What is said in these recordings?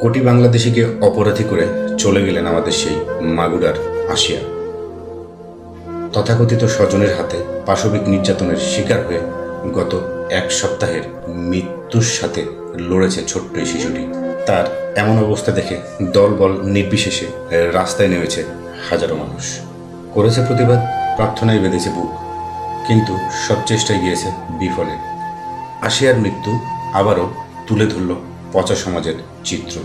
কোটি বাংলাদেশিকে অপরাধী করে চলে গেলেন আমাদের সেই মাগুরার আশিয়া। তথাকথিত স্বজনের হাতে পাশবিক নির্যাতনের শিকার হয়ে গত এক সপ্তাহের মৃত্যুর সাথে লড়েছে ছোট্ট এই শিশুটি। তার এমন অবস্থা দেখে দলবল নির্বিশেষে রাস্তায় নেমেছে হাজারো মানুষ। করেছে প্রতিবাদ, প্রার্থনায় বেঁধেছে বুক, কিন্তু সব চেষ্টায় গিয়েছে বিফলে। আশিয়ার মৃত্যু আবারও তুলে ধরল পচা সমাজের চিত্র।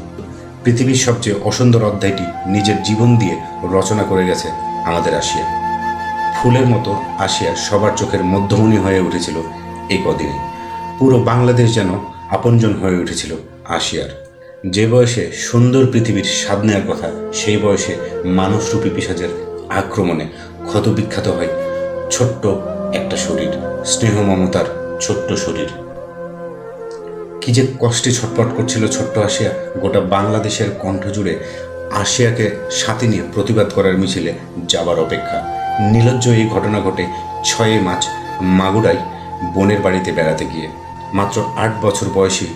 পৃথিবীর সবচেয়ে অসুন্দর অধ্যায়টি নিজের জীবন দিয়ে রচনা করে গেছে আমাদের আশিয়া। ফুলের মতো আশিয়া সবার চোখের মধ্যমণি হয়ে উঠেছিল এই কদিনে। পুরো বাংলাদেশ যেন আপনজন হয়ে উঠেছিল আশিয়ার। যে বয়সে সুন্দর পৃথিবীর স্বাদ নেওয়ার কথা, সেই বয়সে মানুষরূপী পিশাচের আক্রমণে ক্ষতবিখ্যাত হয় ছোট্ট একটা শরীর, স্নেহ মমতার ছোট্ট শরীর। কি যে কষ্টে ছটপট করছিল ছোট্ট আশিয়া। গোটা বাংলাদেশের কণ্ঠ জুড়ে আশিয়াকে সাথে নিয়ে প্রতিবাদ করার মিছিলে যাবার অপেক্ষা। নির্লজ্জ এই ঘটনা ঘটে 6 মার্চ মাগুরায় বোনের বাড়িতে বেড়াতে গিয়ে। মাত্র 8 বছর বয়সী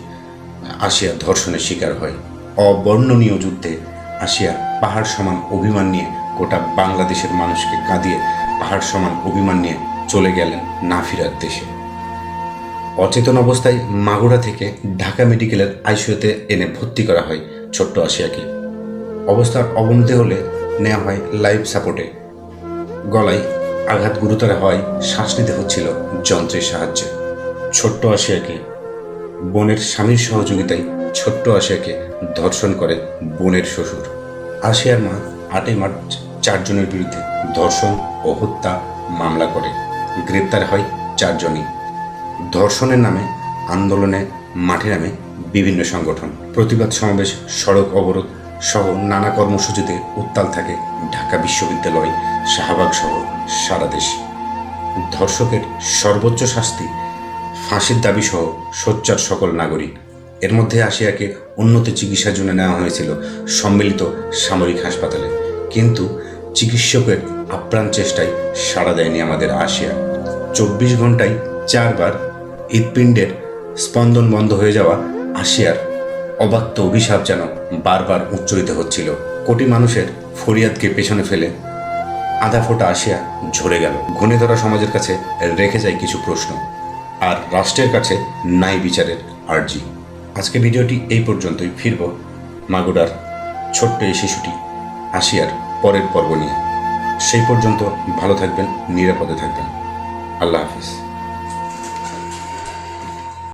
আশিয়া ধর্ষণের শিকার হয়। অবর্ণনীয় যুদ্ধে আশিয়া পাহাড় সমান অভিমান নিয়ে গোটা বাংলাদেশের মানুষকে কাঁদিয়ে পাহাড় সমান অভিমান নিয়ে চলে গেলেন না ফিরার দেশে। অচেতন অবস্থায় মাগুরা থেকে ঢাকা মেডিকেলের আইসিইউতে এনে ভর্তি করা হয় ছোট্ট আশিয়াকে। অবস্থার অবনতি হলে নেওয়া হয় লাইফ সাপোর্টে। গলায় আঘাত গুরুতর হওয়ায় শ্বাস নিতে হচ্ছিল যন্ত্রের সাহায্যে। ছোট্ট আশিয়াকে বোনের স্বামীর সহযোগিতায় ছোট্ট আশিয়াকে ধর্ষণ করে বোনের শ্বশুর। আশিয়ার মা 8 মার্চ 4 জনের বিরুদ্ধে ধর্ষণ ও হত্যা মামলা করে। গ্রেপ্তার হয় 4 জনই। ধর্ষণের নামে আন্দোলনে মাঠে নামে বিভিন্ন সংগঠন। প্রতিবাদ সমাবেশ, সড়ক অবরোধ সহ নানা কর্মসূচিতে উত্তাল থাকে ঢাকা বিশ্ববিদ্যালয়, শাহবাগ সহ সারা দেশ। ধর্ষকের সর্বোচ্চ শাস্তি, ফাঁসির দাবি সহ সোচ্চার সকল নাগরিক। এর মধ্যে আশিয়াকে উন্নত চিকিৎসার জন্য নেওয়া হয়েছিল সম্মিলিত সামরিক হাসপাতালে, কিন্তু চিকিৎসকের আপ্রাণ চেষ্টায় সাড়া দেয়নি আমাদের আশিয়া। 24 ঘন্টায় 4 বার হৃৎপিণ্ডের স্পন্দন বন্ধ হয়ে যাওয়া আশিয়ার অবাক্য অভিশাপ যেন বারবার উচ্চারিত হচ্ছিল। কোটি মানুষের ফরিয়াদকে পেছনে ফেলে আধা ফোঁটা আশিয়া ঝরে গেল। ঘুণে ধরা সমাজের কাছে রেখে যায় কিছু প্রশ্ন, আর রাষ্ট্রের কাছে নাই বিচারের আর্জি। আজকে ভিডিওটি এই পর্যন্তই। ফিরব মাগুরার ছোট্ট এই শিশুটি আশিয়ার পরের পর্ব নিয়ে। সেই পর্যন্ত ভালো থাকবেন, নিরাপদে থাকবেন। আল্লাহ হাফিজ।